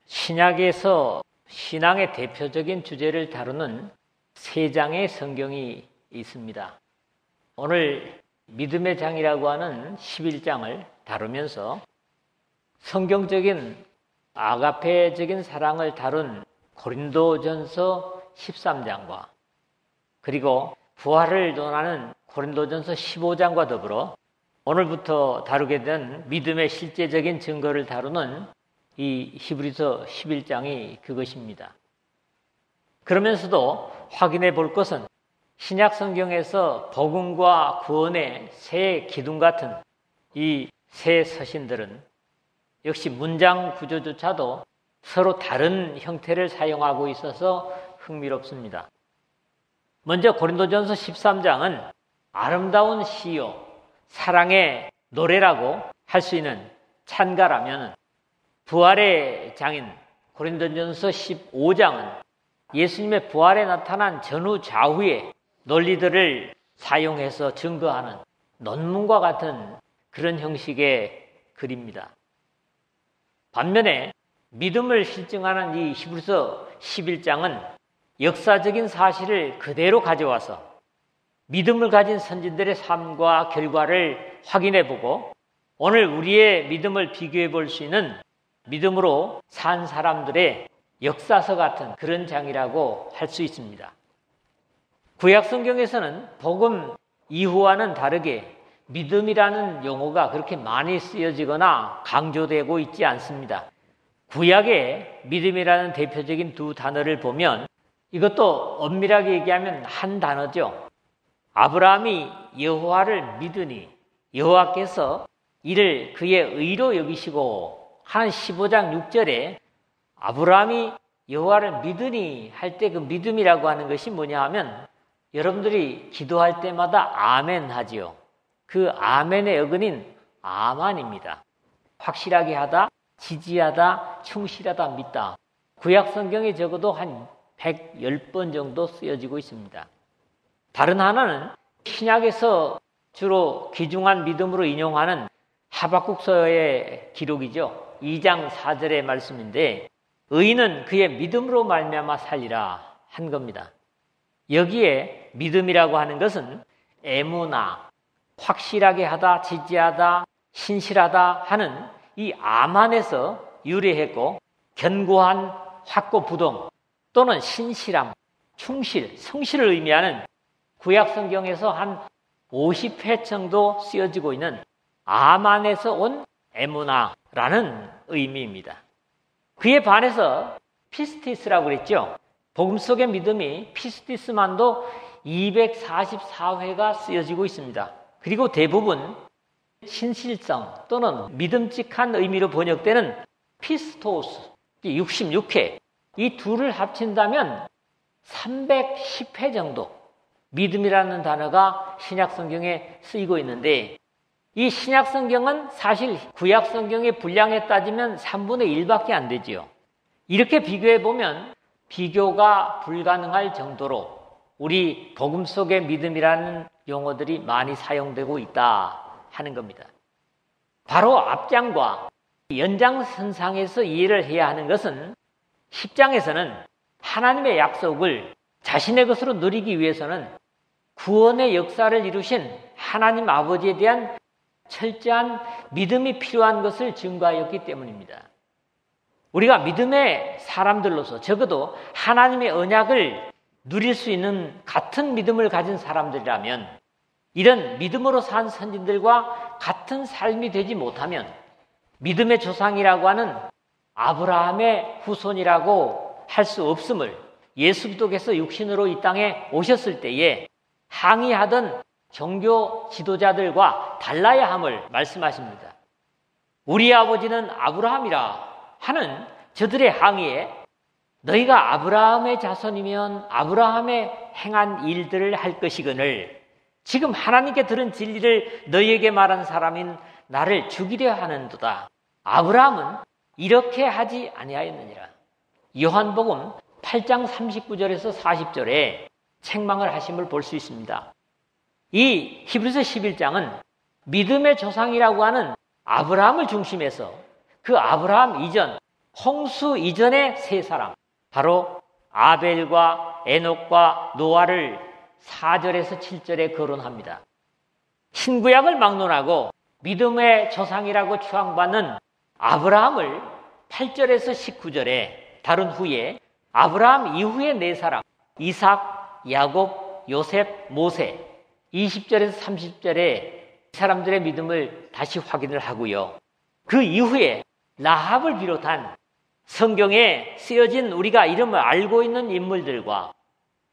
신약에서 신앙의 대표적인 주제를 다루는 세 장의 성경이 있습니다. 오늘 믿음의 장이라고 하는 11장을 다루면서 성경적인 아가페적인 사랑을 다룬 고린도전서 13장과 그리고 부활을 논하는 고린도전서 15장과 더불어 오늘부터 다루게 된 믿음의 실제적인 증거를 다루는 이 히브리서 11장이 그것입니다. 그러면서도 확인해 볼 것은 신약 성경에서 복음과 구원의 새 기둥 같은 이 새 서신들은 역시 문장 구조조차도 서로 다른 형태를 사용하고 있어서 흥미롭습니다. 먼저 고린도전서 13장은 아름다운 시요, 사랑의 노래라고 할 수 있는 찬가라면 부활의 장인 고린도전서 15장은 예수님의 부활에 나타난 전후 좌우의 논리들을 사용해서 증거하는 논문과 같은 그런 형식의 글입니다. 반면에 믿음을 실증하는 이 히브리서 11장은 역사적인 사실을 그대로 가져와서 믿음을 가진 선진들의 삶과 결과를 확인해보고 오늘 우리의 믿음을 비교해 볼 수 있는 믿음으로 산 사람들의 역사서 같은 그런 장이라고 할 수 있습니다. 구약 성경에서는 복음 이후와는 다르게 믿음이라는 용어가 그렇게 많이 쓰여지거나 강조되고 있지 않습니다. 구약의 믿음이라는 대표적인 두 단어를 보면 이것도 엄밀하게 얘기하면 한 단어죠. 아브라함이 여호와를 믿으니 여호와께서 이를 그의 의로 여기시고 한 15장 6절에 아브라함이 여호와를 믿으니 할 때 그 믿음이라고 하는 것이 뭐냐 하면 여러분들이 기도할 때마다 아멘 하지요. 그 아멘의 어근인 아만입니다. 확실하게 하다, 지지하다, 충실하다, 믿다. 구약 성경에 적어도 한 110번 정도 쓰여지고 있습니다. 다른 하나는 신약에서 주로 귀중한 믿음으로 인용하는 하박국서의 기록이죠. 2장 4절의 말씀인데 의인은 그의 믿음으로 말미암아 살리라 한 겁니다. 여기에 믿음이라고 하는 것은 에무나, 확실하게 하다, 지지하다, 신실하다 하는 이 아만에서 유래했고 견고한 확고부동 또는 신실함, 충실, 성실을 의미하는 구약 성경에서 한 50회 정도 쓰여지고 있는 아만에서 온 에무나라는 의미입니다. 그에 반해서 피스티스라고 그랬죠. 복음 속의 믿음이 피스티스만도 244회가 쓰여지고 있습니다. 그리고 대부분 신실성 또는 믿음직한 의미로 번역되는 피스토스 66회 이 둘을 합친다면 310회 정도 믿음이라는 단어가 신약 성경에 쓰이고 있는데 이 신약 성경은 사실 구약 성경의 분량에 따지면 3분의 1밖에 안 되지요. 이렇게 비교해 보면 비교가 불가능할 정도로 우리 복음 속의 믿음이라는 용어들이 많이 사용되고 있다 하는 겁니다. 바로 앞장과 연장선상에서 이해를 해야 하는 것은 10장에서는 하나님의 약속을 자신의 것으로 누리기 위해서는 구원의 역사를 이루신 하나님 아버지에 대한 철저한 믿음이 필요한 것을 증거하였기 때문입니다. 우리가 믿음의 사람들로서 적어도 하나님의 언약을 누릴 수 있는 같은 믿음을 가진 사람들이라면 이런 믿음으로 산 선진들과 같은 삶이 되지 못하면 믿음의 조상이라고 하는 아브라함의 후손이라고 할 수 없음을 예수 그리스도께서 육신으로 이 땅에 오셨을 때에 항의하던 종교 지도자들과 달라야 함을 말씀하십니다. 우리 아버지는 아브라함이라 하는 저들의 항의에 너희가 아브라함의 자손이면 아브라함의 행한 일들을 할 것이거늘 지금 하나님께 들은 진리를 너희에게 말한 사람인 나를 죽이려 하는도다. 아브라함은 이렇게 하지 아니하였느니라. 요한복음 8장 39절에서 40절에 책망을 하심을 볼 수 있습니다. 이 히브리서 11장은 믿음의 조상이라고 하는 아브라함을 중심해서 그 아브라함 이전 홍수 이전의 세 사람, 바로 아벨과 에녹과 노아를 4절에서 7절에 거론합니다. 신구약을 막론하고 믿음의 조상이라고 추앙받는 아브라함을 8절에서 19절에 다룬 후에 아브라함 이후의 네 사람, 이삭, 야곱, 요셉, 모세, 20절에서 30절에 이 사람들의 믿음을 다시 확인을 하고요. 그 이후에 라합을 비롯한 성경에 쓰여진 우리가 이름을 알고 있는 인물들과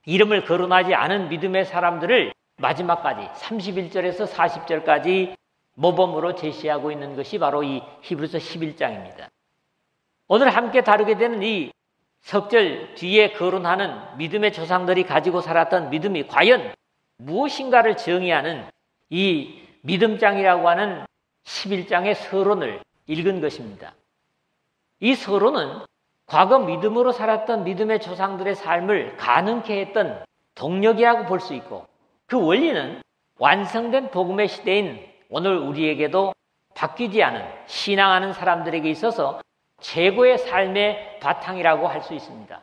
이름을 거론하지 않은 믿음의 사람들을 마지막까지 31절에서 40절까지 모범으로 제시하고 있는 것이 바로 이 히브리서 11장입니다. 오늘 함께 다루게 되는 이 석절 뒤에 거론하는 믿음의 조상들이 가지고 살았던 믿음이 과연 무엇인가를 정의하는 이 믿음장이라고 하는 11장의 서론을 읽은 것입니다. 이 서론은 과거 믿음으로 살았던 믿음의 조상들의 삶을 가능케 했던 동력이라고 볼 수 있고, 그 원리는 완성된 복음의 시대인 오늘 우리에게도 바뀌지 않은 신앙하는 사람들에게 있어서 최고의 삶의 바탕이라고 할 수 있습니다.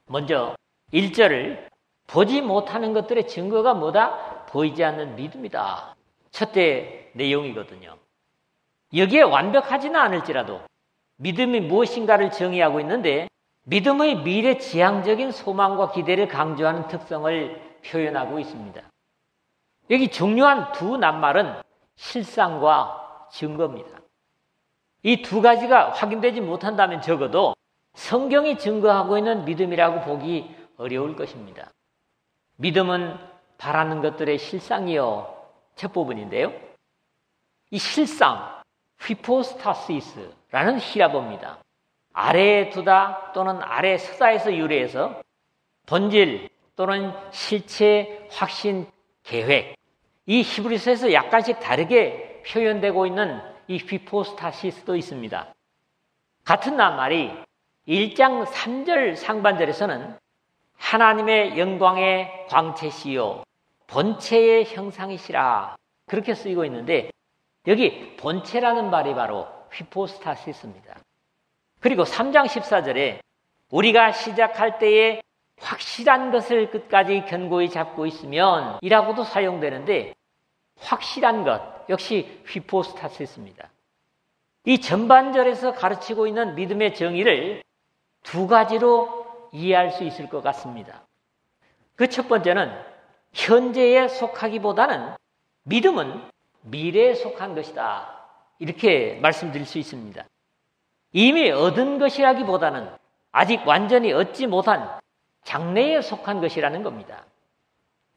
먼저 1절을 보지 못하는 것들의 증거가 뭐다? 보이지 않는 믿음이다. 첫째 내용이거든요. 여기에 완벽하지는 않을지라도 믿음이 무엇인가를 정의하고 있는데, 믿음의 미래지향적인 소망과 기대를 강조하는 특성을 표현하고 있습니다. 여기 중요한 두 낱말은 실상과 증거입니다. 이 두 가지가 확인되지 못한다면 적어도 성경이 증거하고 있는 믿음이라고 보기 어려울 것입니다. 믿음은 바라는 것들의 실상이요. 첫 부분인데요. 이 실상, 휘포스타시스라는 히라보입니다. 아래에 두다 또는 아래에 서다에서 유래해서 본질 또는 실체, 확신, 계획, 이 히브리서에서 약간씩 다르게 표현되고 있는 이 휘포스타시스도 있습니다. 같은 낱말이 1장 3절 상반절에서는 하나님의 영광의 광채시요 본체의 형상이시라 그렇게 쓰이고 있는데, 여기 본체라는 말이 바로 휘포스타시스입니다. 그리고 3장 14절에 우리가 시작할 때에 확실한 것을 끝까지 견고히 잡고 있으면 이라고도 사용되는데, 확실한 것 역시 휘포스타시스입니다. 이 전반절에서 가르치고 있는 믿음의 정의를 두 가지로 이해할 수 있을 것 같습니다. 그 첫 번째는 현재에 속하기보다는 믿음은 미래에 속한 것이다, 이렇게 말씀드릴 수 있습니다. 이미 얻은 것이라기보다는 아직 완전히 얻지 못한 장래에 속한 것이라는 겁니다.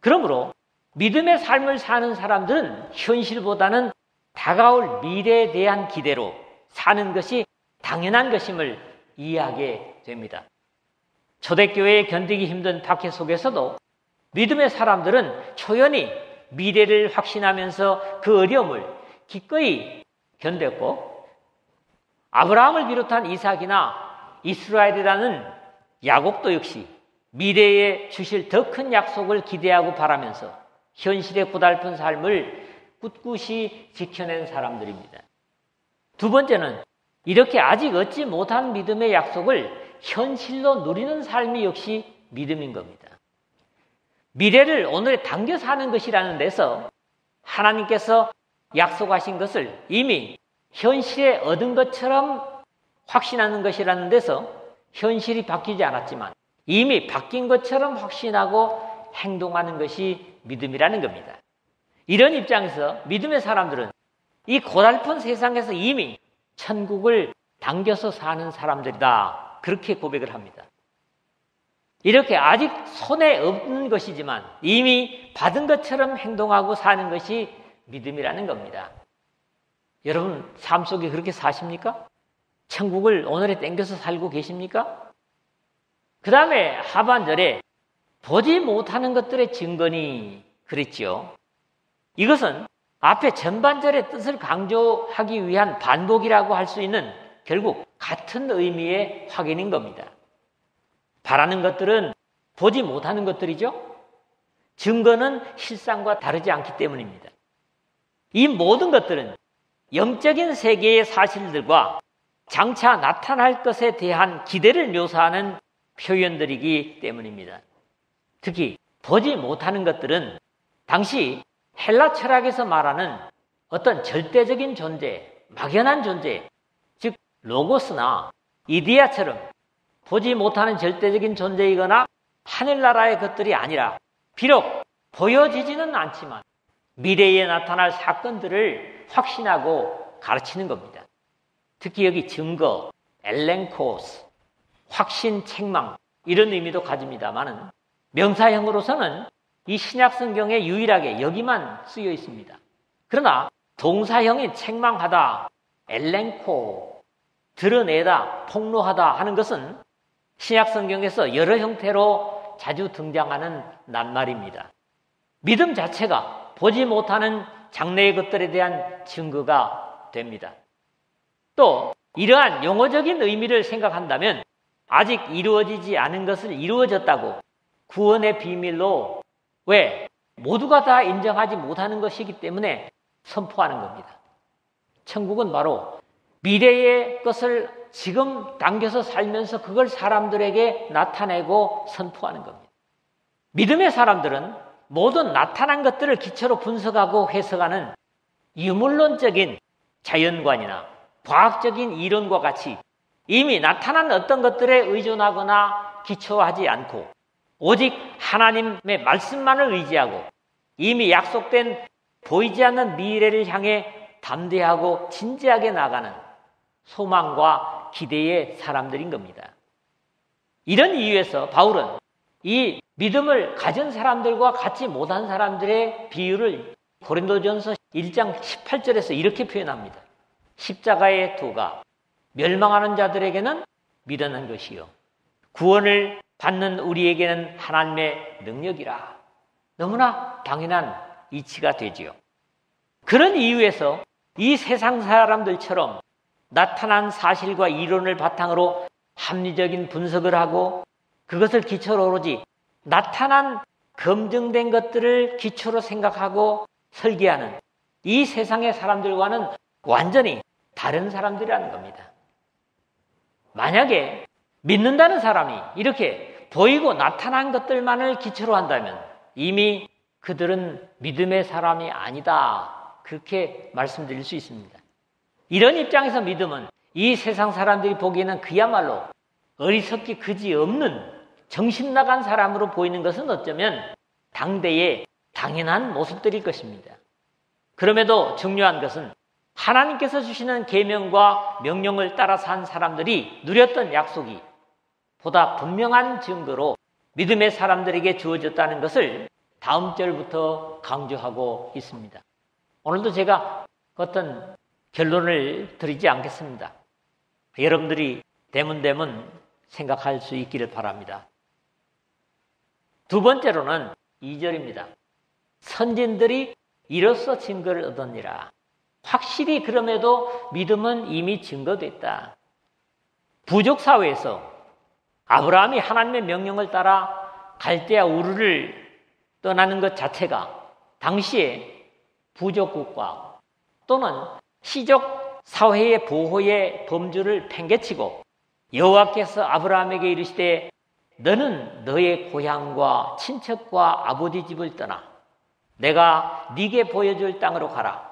그러므로 믿음의 삶을 사는 사람들은 현실보다는 다가올 미래에 대한 기대로 사는 것이 당연한 것임을 이해하게 됩니다. 초대교회에 견디기 힘든 박해 속에서도 믿음의 사람들은 초연히 미래를 확신하면서 그 어려움을 기꺼이 견뎠고, 아브라함을 비롯한 이삭이나 이스라엘이라는 야곱도 역시 미래에 주실 더 큰 약속을 기대하고 바라면서 현실의 고달픈 삶을 꿋꿋이 지켜낸 사람들입니다. 두 번째는 이렇게 아직 얻지 못한 믿음의 약속을 현실로 누리는 삶이 역시 믿음인 겁니다. 미래를 오늘에 당겨 사는 것이라는 데서 하나님께서 약속하신 것을 이미 현실에 얻은 것처럼 확신하는 것이라는 데서 현실이 바뀌지 않았지만 이미 바뀐 것처럼 확신하고 행동하는 것이 믿음이라는 겁니다. 이런 입장에서 믿음의 사람들은 이 고달픈 세상에서 이미 천국을 당겨서 사는 사람들이다, 그렇게 고백을 합니다. 이렇게 아직 손에 없는 것이지만 이미 받은 것처럼 행동하고 사는 것이 믿음이라는 겁니다. 여러분 삶 속에 그렇게 사십니까? 천국을 오늘에 땡겨서 살고 계십니까? 그 다음에 하반절에 보지 못하는 것들의 증거니 그랬죠. 이것은 앞에 전반절의 뜻을 강조하기 위한 반복이라고 할 수 있는 결국 같은 의미의 확인인 겁니다. 바라는 것들은 보지 못하는 것들이죠. 증거는 실상과 다르지 않기 때문입니다. 이 모든 것들은 영적인 세계의 사실들과 장차 나타날 것에 대한 기대를 묘사하는 표현들이기 때문입니다. 특히 보지 못하는 것들은 당시 헬라 철학에서 말하는 어떤 절대적인 존재, 막연한 존재, 즉 로고스나 이데아처럼 보지 못하는 절대적인 존재이거나 하늘나라의 것들이 아니라 비록 보여지지는 않지만 미래에 나타날 사건들을 확신하고 가르치는 겁니다. 특히 여기 증거, 엘렌코스, 확신, 책망 이런 의미도 가집니다만 명사형으로서는 이 신약성경에 유일하게 여기만 쓰여 있습니다. 그러나 동사형인 책망하다, 엘렌코, 드러내다, 폭로하다 하는 것은 신약성경에서 여러 형태로 자주 등장하는 낱말입니다. 믿음 자체가 보지 못하는 장래의 것들에 대한 증거가 됩니다. 또 이러한 용어적인 의미를 생각한다면 아직 이루어지지 않은 것을 이루어졌다고 구원의 비밀로 왜 모두가 다 인정하지 못하는 것이기 때문에 선포하는 겁니다. 천국은 바로 미래의 것을 지금 당겨서 살면서 그걸 사람들에게 나타내고 선포하는 겁니다. 믿음의 사람들은 모든 나타난 것들을 기초로 분석하고 해석하는 유물론적인 자연관이나 과학적인 이론과 같이 이미 나타난 어떤 것들에 의존하거나 기초하지 않고 오직 하나님의 말씀만을 의지하고 이미 약속된 보이지 않는 미래를 향해 담대하고 진지하게 나가는 소망과 기대의 사람들인 겁니다. 이런 이유에서 바울은 이 믿음을 가진 사람들과 갖지 못한 사람들의 비유를 고린도전서 1장 18절에서 이렇게 표현합니다. 십자가의 도가 멸망하는 자들에게는 미련한 것이요 구원을 받는 우리에게는 하나님의 능력이라. 너무나 당연한 이치가 되지요. 그런 이유에서 이 세상 사람들처럼 나타난 사실과 이론을 바탕으로 합리적인 분석을 하고 그것을 기초로 오로지 나타난 검증된 것들을 기초로 생각하고 설계하는 이 세상의 사람들과는 완전히 다른 사람들이라는 겁니다. 만약에 믿는다는 사람이 이렇게 보이고 나타난 것들만을 기초로 한다면 이미 그들은 믿음의 사람이 아니다. 그렇게 말씀드릴 수 있습니다. 이런 입장에서 믿음은 이 세상 사람들이 보기에는 그야말로 어리석기 그지없는 정신 나간 사람으로 보이는 것은 어쩌면 당대의 당연한 모습들일 것입니다. 그럼에도 중요한 것은 하나님께서 주시는 계명과 명령을 따라 산 사람들이 누렸던 약속이 보다 분명한 증거로 믿음의 사람들에게 주어졌다는 것을 다음 절부터 강조하고 있습니다. 오늘도 제가 어떤 결론을 드리지 않겠습니다. 여러분들이 대문대문 생각할 수 있기를 바랍니다. 두 번째로는 2절입니다. 선진들이 이로써 증거를 얻었니라. 확실히 그럼에도 믿음은 이미 증거됐다. 부족 사회에서 아브라함이 하나님의 명령을 따라 갈대아 우르를 떠나는 것 자체가 당시에 부족국가 또는 시족 사회의 보호의 범주를 팽개치고 여호와께서 아브라함에게 이르시되 너는 너의 고향과 친척과 아버지 집을 떠나 내가 네게 보여줄 땅으로 가라.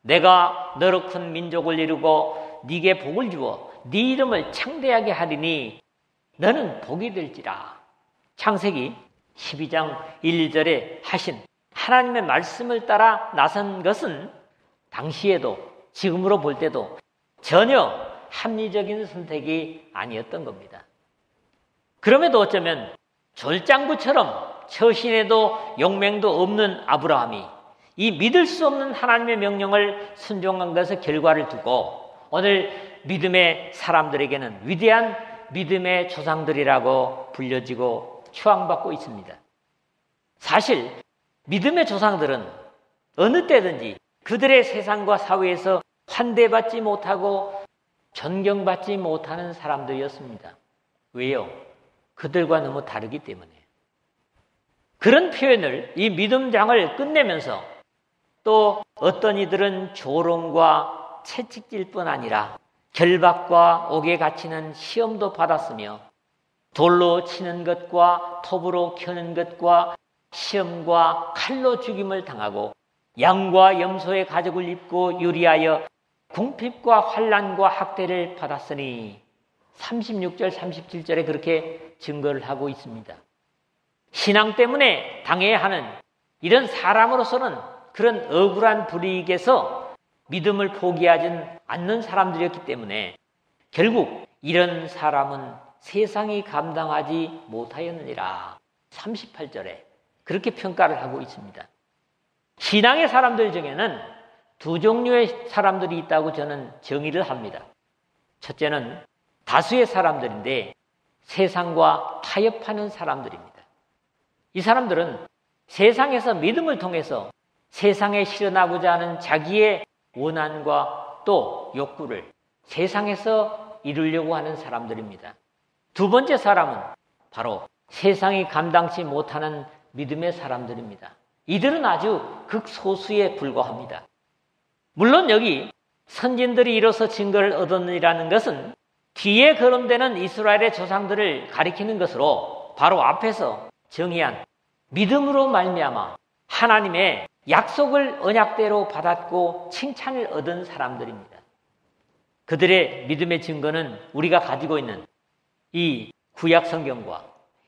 내가 너로 큰 민족을 이루고 네게 복을 주어 네 이름을 창대하게 하리니 너는 복이 될지라. 창세기 12장 1절에 하신 하나님의 말씀을 따라 나선 것은 당시에도 지금으로 볼 때도 전혀 합리적인 선택이 아니었던 겁니다. 그럼에도 어쩌면 졸장부처럼 처신에도 용맹도 없는 아브라함이 이 믿을 수 없는 하나님의 명령을 순종한 것의 결과를 두고 오늘 믿음의 사람들에게는 위대한 믿음의 조상들이라고 불려지고 추앙받고 있습니다. 사실 믿음의 조상들은 어느 때든지 그들의 세상과 사회에서 환대받지 못하고 존경받지 못하는 사람들이었습니다. 왜요? 그들과 너무 다르기 때문에. 그런 표현을 이 믿음장을 끝내면서 또 어떤 이들은 조롱과 채찍질 뿐 아니라 결박과 옥에 갇히는 시험도 받았으며 돌로 치는 것과 톱으로 켜는 것과 시험과 칼로 죽임을 당하고 양과 염소의 가죽을 입고 유리하여 궁핍과 환난과 학대를 받았으니 36절 37절에 그렇게 증거를 하고 있습니다. 신앙 때문에 당해야 하는 이런 사람으로서는 그런 억울한 불이익에서 믿음을 포기하지 않는 사람들이었기 때문에 결국 이런 사람은 세상이 감당하지 못하였느니라. 38절에 그렇게 평가를 하고 있습니다. 신앙의 사람들 중에는 두 종류의 사람들이 있다고 저는 정의를 합니다. 첫째는 다수의 사람들인데 세상과 타협하는 사람들입니다. 이 사람들은 세상에서 믿음을 통해서 세상에 실현하고자 하는 자기의 원한과 또 욕구를 세상에서 이루려고 하는 사람들입니다. 두 번째 사람은 바로 세상이 감당치 못하는 믿음의 사람들입니다. 이들은 아주 극소수에 불과합니다. 물론 여기 선진들이 이로써 증거를 얻었느니라는 것은 뒤에 거론되는 이스라엘의 조상들을 가리키는 것으로 바로 앞에서 정의한 믿음으로 말미암아 하나님의 약속을 언약대로 받았고 칭찬을 얻은 사람들입니다. 그들의 믿음의 증거는 우리가 가지고 있는 이 구약 성경과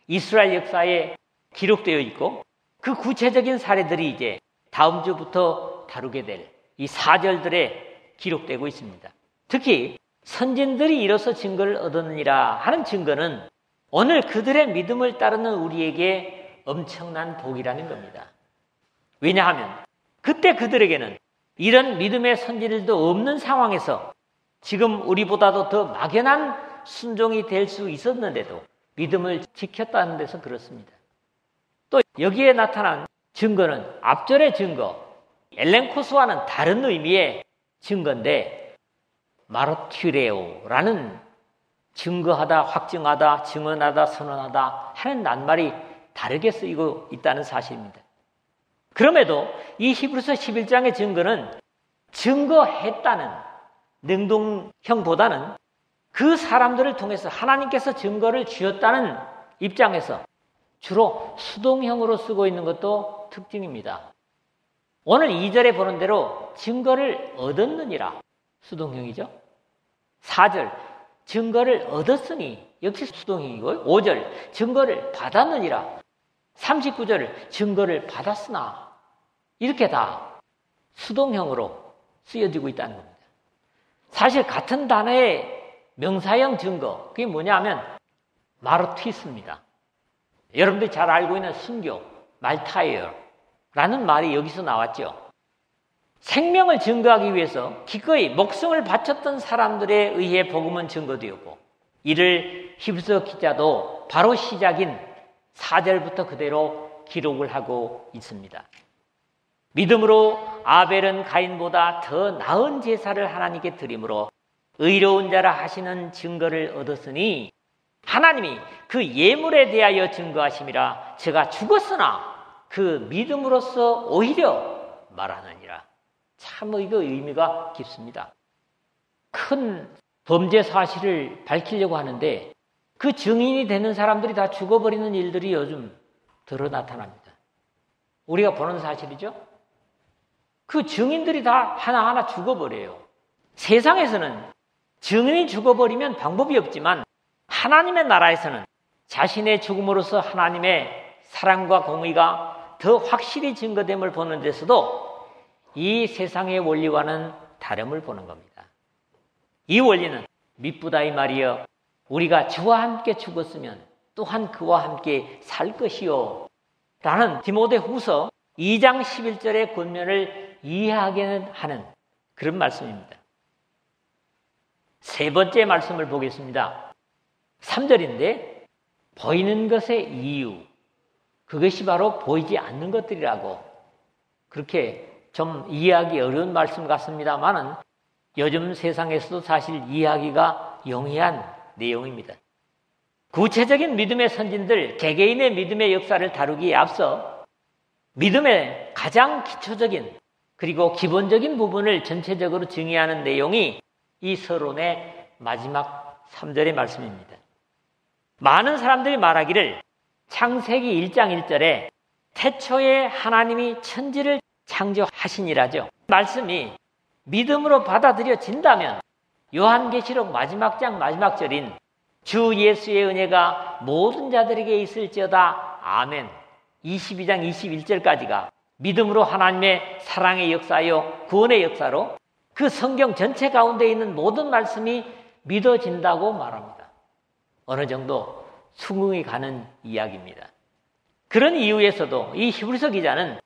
이스라엘 역사에 기록되어 있고 그 구체적인 사례들이 이제 다음 주부터 다루게 될 이 4절들에 기록되고 있습니다. 특히 선진들이 이로써 증거를 얻었느니라 하는 증거는 오늘 그들의 믿음을 따르는 우리에게 엄청난 복이라는 겁니다. 왜냐하면 그때 그들에게는 이런 믿음의 선진들도 없는 상황에서 지금 우리보다도 더 막연한 순종이 될 수 있었는데도 믿음을 지켰다는 데서 그렇습니다. 또 여기에 나타난 증거는 앞절의 증거, 엘렌코스와는 다른 의미의 증거인데 마르티레오라는 증거하다, 확증하다, 증언하다, 선언하다 하는 낱말이 다르게 쓰이고 있다는 사실입니다. 그럼에도 이 히브리서 11장의 증거는 증거했다는 능동형보다는 그 사람들을 통해서 하나님께서 증거를 주었다는 입장에서 주로 수동형으로 쓰고 있는 것도 특징입니다. 오늘 2절에 보는 대로 증거를 얻었느니라 수동형이죠. 4절 증거를 얻었으니 역시 수동형이고요. 5절 증거를 받았느니라. 39절 증거를 받았으나 이렇게 다 수동형으로 쓰여지고 있다는 겁니다. 사실 같은 단어의 명사형 증거, 그게 뭐냐면 마르티스입니다. 여러분들이 잘 알고 있는 순교, 말타이어라는 말이 여기서 나왔죠. 생명을 증거하기 위해서 기꺼이 목숨을 바쳤던 사람들에 의해 복음은 증거되었고 이를 히브리서 기자도 바로 시작인 4절부터 그대로 기록을 하고 있습니다. 믿음으로 아벨은 가인보다 더 나은 제사를 하나님께 드림으로 의로운 자라 하시는 증거를 얻었으니 하나님이 그 예물에 대하여 증거하심이라 제가 죽었으나 그 믿음으로써 오히려 말하느니라. 참 이거 의미가 깊습니다. 큰 범죄 사실을 밝히려고 하는데 그 증인이 되는 사람들이 다 죽어버리는 일들이 요즘 들어 나타납니다. 우리가 보는 사실이죠. 그 증인들이 다 하나하나 죽어버려요. 세상에서는 증인이 죽어버리면 방법이 없지만 하나님의 나라에서는 자신의 죽음으로써 하나님의 사랑과 공의가 더 확실히 증거됨을 보는 데서도 이 세상의 원리와는 다름을 보는 겁니다. 이 원리는 미쁘다 이 말이여 우리가 주와 함께 죽었으면 또한 그와 함께 살 것이요 라는 디모데후서 2장 11절의 권면을 이해하게 하는 그런 말씀입니다. 세 번째 말씀을 보겠습니다. 3절인데 보이는 것의 이유, 그것이 바로 보이지 않는 것들이라고 그렇게 좀 이해하기 어려운 말씀 같습니다만은 요즘 세상에서도 사실 이해하기가 용이한 내용입니다. 구체적인 믿음의 선진들, 개개인의 믿음의 역사를 다루기에 앞서 믿음의 가장 기초적인 그리고 기본적인 부분을 전체적으로 증의하는 내용이 이 서론의 마지막 3절의 말씀입니다. 많은 사람들이 말하기를 창세기 1장 1절에 태초에 하나님이 천지를 창조하시니라죠. 말씀이 믿음으로 받아들여진다면 요한계시록 마지막 장 마지막 절인 주 예수의 은혜가 모든 자들에게 있을지어다 아멘 22장 21절까지가 믿음으로 하나님의 사랑의 역사요 구원의 역사로 그 성경 전체 가운데 있는 모든 말씀이 믿어진다고 말합니다. 어느 정도 수긍이 가는 이야기입니다. 그런 이유에서도 이 히브리서 기자는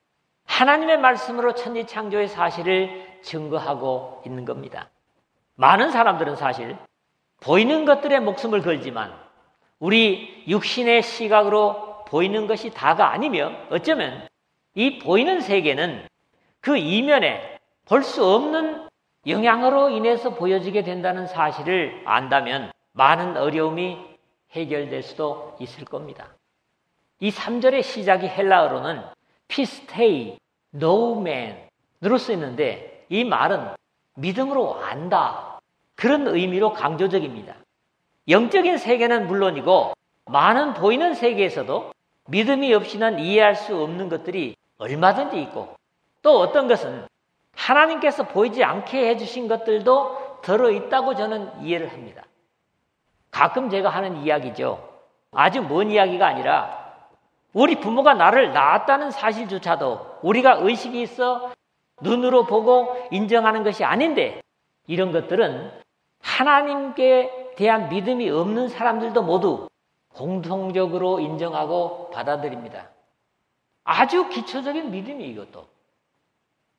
하나님의 말씀으로 천지 창조의 사실을 증거하고 있는 겁니다. 많은 사람들은 사실 보이는 것들에 목숨을 걸지만 우리 육신의 시각으로 보이는 것이 다가 아니며 어쩌면 이 보이는 세계는 그 이면에 볼 수 없는 영향으로 인해서 보여지게 된다는 사실을 안다면 많은 어려움이 해결될 수도 있을 겁니다. 이 3절의 시작이 헬라어로는 피스테이, 노우맨으로 쓰이는데 이 말은 믿음으로 안다. 그런 의미로 강조적입니다. 영적인 세계는 물론이고 많은 보이는 세계에서도 믿음이 없이는 이해할 수 없는 것들이 얼마든지 있고 또 어떤 것은 하나님께서 보이지 않게 해주신 것들도 들어있다고 저는 이해를 합니다. 가끔 제가 하는 이야기죠. 아주 먼 이야기가 아니라 우리 부모가 나를 낳았다는 사실조차도 우리가 의식이 있어 눈으로 보고 인정하는 것이 아닌데 이런 것들은 하나님께 대한 믿음이 없는 사람들도 모두 공통적으로 인정하고 받아들입니다. 아주 기초적인 믿음이 이것도.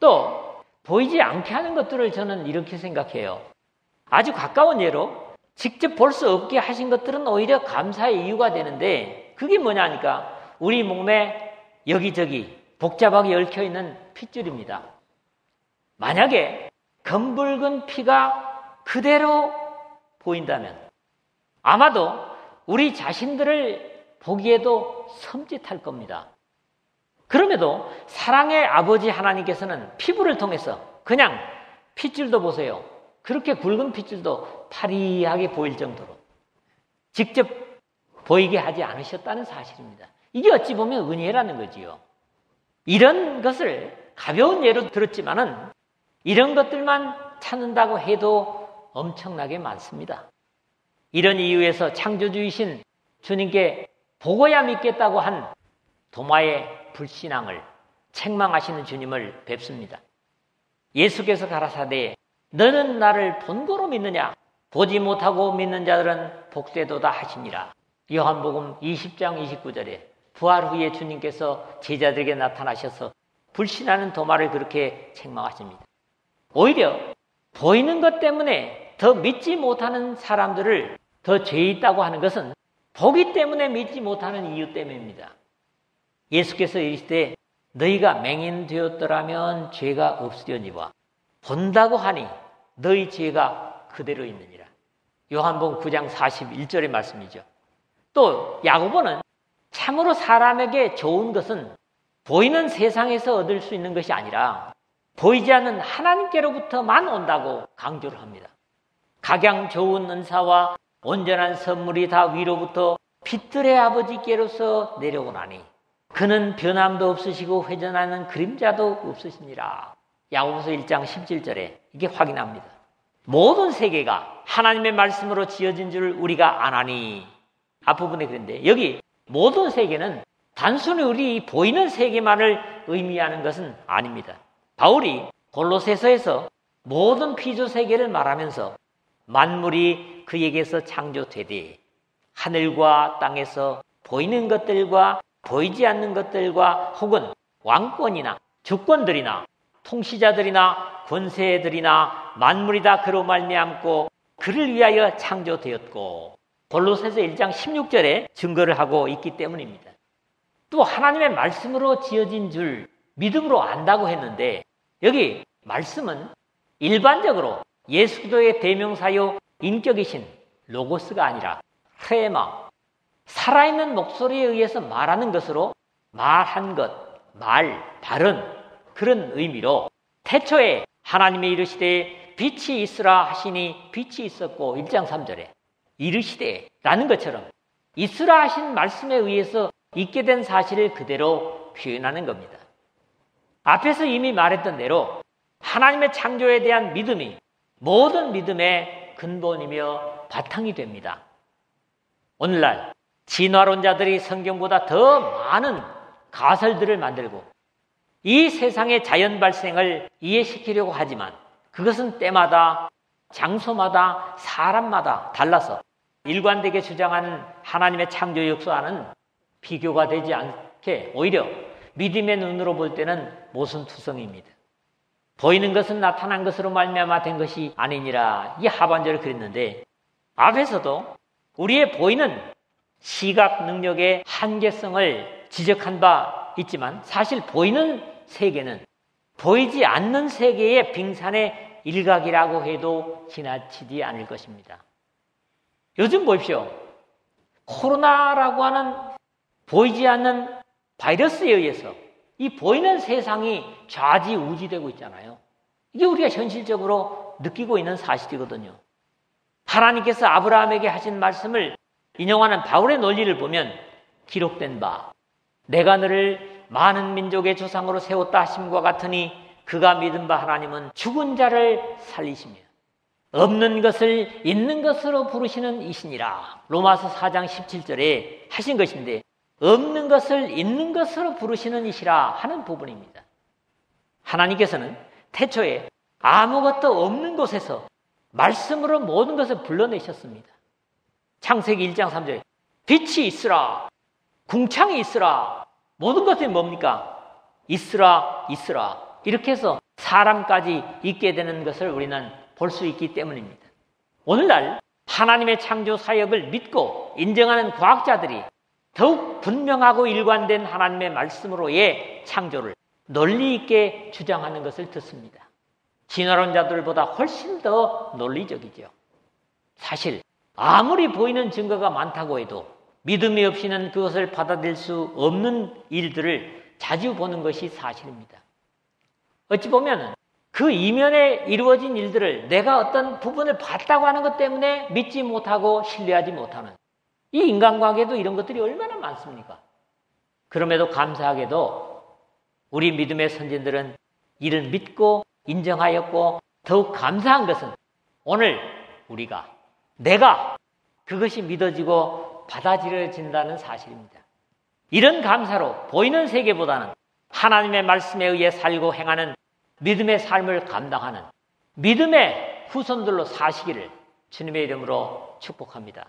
또 보이지 않게 하는 것들을 저는 이렇게 생각해요. 아주 가까운 예로 직접 볼 수 없게 하신 것들은 오히려 감사의 이유가 되는데 그게 뭐냐니까 우리 몸에 여기저기 복잡하게 얽혀있는 핏줄입니다. 만약에 검붉은 피가 그대로 보인다면 아마도 우리 자신들을 보기에도 섬찟할 겁니다. 그럼에도 사랑의 아버지 하나님께서는 피부를 통해서 그냥 핏줄도 보세요. 그렇게 굵은 핏줄도 파리하게 보일 정도로 직접 보이게 하지 않으셨다는 사실입니다. 이게 어찌 보면 은혜라는 거지요. 이런 것을 가벼운 예로 들었지만은 이런 것들만 찾는다고 해도 엄청나게 많습니다. 이런 이유에서 창조주이신 주님께 보고야 믿겠다고 한 도마의 불신앙을 책망하시는 주님을 뵙습니다. 예수께서 가라사대 너는 나를 본고로 믿느냐? 보지 못하고 믿는 자들은 복되도다 하시니라. 요한복음 20장 29절에 부활 후에 주님께서 제자들에게 나타나셔서 불신하는 도마를 그렇게 책망하십니다. 오히려 보이는 것 때문에 더 믿지 못하는 사람들을 더 죄 있다고 하는 것은 보기 때문에 믿지 못하는 이유 때문입니다. 예수께서 이르시되 너희가 맹인되었더라면 죄가 없으려니와 본다고 하니 너희 죄가 그대로 있느니라. 요한복음 9장 41절의 말씀이죠. 또 야고보는 참으로 사람에게 좋은 것은 보이는 세상에서 얻을 수 있는 것이 아니라 보이지 않는 하나님께로부터만 온다고 강조를 합니다. 각양 좋은 은사와 온전한 선물이 다 위로부터 빛들의 아버지께로서 내려오나니 그는 변함도 없으시고 회전하는 그림자도 없으시니라. 야고보서 1장 17절에 이게 확인합니다. 모든 세계가 하나님의 말씀으로 지어진 줄 우리가 아나니. 앞부분에 그런데 여기 모든 세계는 단순히 우리 보이는 세계만을 의미하는 것은 아닙니다. 바울이 골로새서에서 모든 피조 세계를 말하면서 만물이 그에게서 창조되되 하늘과 땅에서 보이는 것들과 보이지 않는 것들과 혹은 왕권이나 주권들이나 통치자들이나 권세들이나 만물이 다 그로 말미암고 그를 위하여 창조되었고 골로새서 1장 16절에 증거를 하고 있기 때문입니다. 또 하나님의 말씀으로 지어진 줄 믿음으로 안다고 했는데 여기 말씀은 일반적으로 예수 그리스도의 대명사요 인격이신 로고스가 아니라 헤마, 살아있는 목소리에 의해서 말하는 것으로 말한 것, 말, 발언 그런 의미로 태초에 하나님의 이르시되 빛이 있으라 하시니 빛이 있었고 1장 3절에 이르시되 라는 것처럼 있으라 하신 말씀에 의해서 있게 된 사실을 그대로 표현하는 겁니다. 앞에서 이미 말했던 대로 하나님의 창조에 대한 믿음이 모든 믿음의 근본이며 바탕이 됩니다. 오늘날 진화론자들이 성경보다 더 많은 가설들을 만들고 이 세상의 자연 발생을 이해시키려고 하지만 그것은 때마다 장소마다 사람마다 달라서 일관되게 주장하는 하나님의 창조 역사와는 비교가 되지 않게 오히려 믿음의 눈으로 볼 때는 모순투성입니다. 보이는 것은 나타난 것으로 말미암아 된 것이 아니니라 이 하반절을 그랬는데 앞에서도 우리의 보이는 시각 능력의 한계성을 지적한 바 있지만 사실 보이는 세계는 보이지 않는 세계의 빙산의 일각이라고 해도 지나치지 않을 것입니다. 요즘 보십시오. 코로나라고 하는 보이지 않는 바이러스에 의해서 이 보이는 세상이 좌지우지되고 있잖아요. 이게 우리가 현실적으로 느끼고 있는 사실이거든요. 하나님께서 아브라함에게 하신 말씀을 인용하는 바울의 논리를 보면 기록된 바 내가 너를 많은 민족의 조상으로 세웠다 하심과 같으니 그가 믿은 바 하나님은 죽은 자를 살리시며 없는 것을 있는 것으로 부르시는 이시니라. 로마서 4장 17절에 하신 것인데 없는 것을 있는 것으로 부르시는 이시라 하는 부분입니다. 하나님께서는 태초에 아무것도 없는 곳에서 말씀으로 모든 것을 불러내셨습니다. 창세기 1장 3절에 빛이 있으라, 궁창이 있으라, 모든 것이 뭡니까? 있으라, 있으라. 이렇게 해서 사람까지 있게 되는 것을 우리는 볼 수 있기 때문입니다. 오늘날 하나님의 창조 사역을 믿고 인정하는 과학자들이 더욱 분명하고 일관된 하나님의 말씀으로의 창조를 논리 있게 주장하는 것을 듣습니다. 진화론자들보다 훨씬 더 논리적이죠. 사실 아무리 보이는 증거가 많다고 해도 믿음이 없이는 그것을 받아들일 수 없는 일들을 자주 보는 것이 사실입니다. 어찌 보면 그 이면에 이루어진 일들을 내가 어떤 부분을 봤다고 하는 것 때문에 믿지 못하고 신뢰하지 못하는 이 인간관계도 이런 것들이 얼마나 많습니까? 그럼에도 감사하게도 우리 믿음의 선진들은 이를 믿고 인정하였고 더욱 감사한 것은 오늘 우리가 내가 그것이 믿어지고 받아들여진다는 사실입니다. 이런 감사로 보이는 세계보다는 하나님의 말씀에 의해 살고 행하는 믿음의 삶을 감당하는 믿음의 후손들로 사시기를 주님의 이름으로 축복합니다.